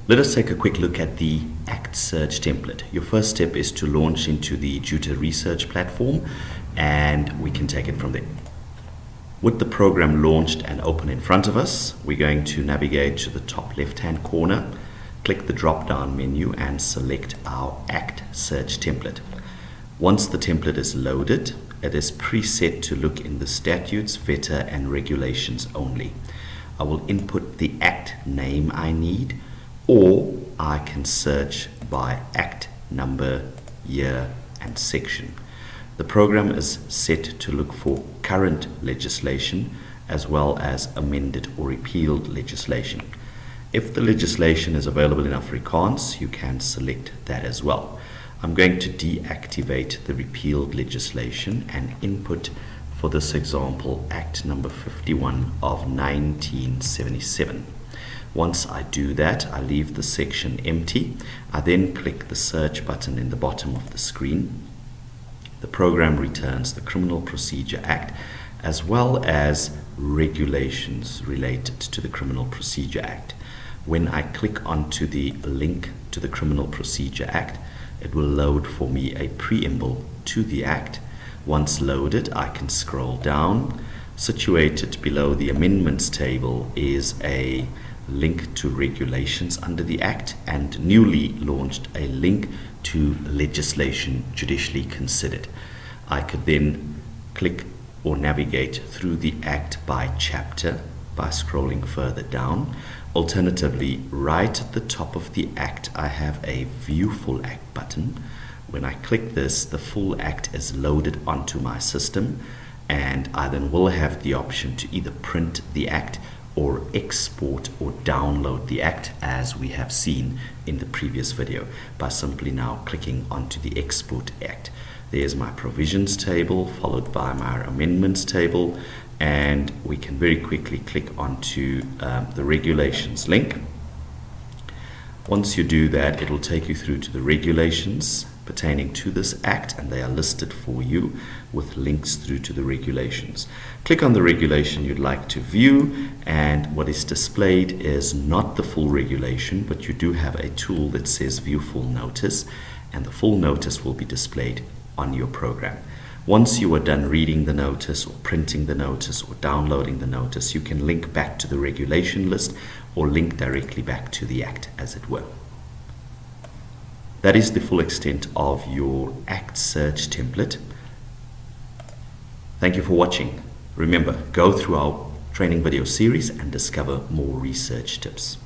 Let us take a quick look at the Act Search template. Your first step is to launch into the Juta research platform, and we can take it from there. With the program launched and open in front of us, we're going to navigate to the top left-hand corner, click the drop-down menu and select our Act Search template. Once the template is loaded, it is preset to look in the statutes, VETA and regulations only. I will input the Act name I need, or I can search by Act number, year and section. The program is set to look for current legislation as well as amended or repealed legislation. If the legislation is available in Afrikaans, you can select that as well. I'm going to deactivate the repealed legislation and input, for this example, Act number 51 of 1977. Once I do that, I leave the section empty. I then click the search button in the bottom of the screen. The program returns the Criminal Procedure Act as well as regulations related to the Criminal Procedure Act. When I click onto the link to the Criminal Procedure Act, it will load for me a preamble to the Act. Once loaded, I can scroll down. Situated below the amendments table is a link to regulations under the Act, and newly launched a link to legislation judicially considered. I could then click or navigate through the Act by chapter by scrolling further down. Alternatively, right at the top of the Act, I have a View Full Act button. When I click this, the full Act is loaded onto my system, and I then will have the option to either print the Act or export or download the Act, as we have seen in the previous video, by simply now clicking onto the Export Act. There's my provisions table followed by my amendments table, and we can very quickly click onto the regulations link. Once you do that, it will take you through to the regulations pertaining to this Act, and they are listed for you with links through to the regulations. Click on the regulation you'd like to view, and what is displayed is not the full regulation, but you do have a tool that says View Full Notice, and the full notice will be displayed on your program. Once you are done reading the notice or printing the notice or downloading the notice, you can link back to the regulation list or link directly back to the Act, as it were. That is the full extent of your Act Search template. Thank you for watching. Remember, go through our training video series and discover more research tips.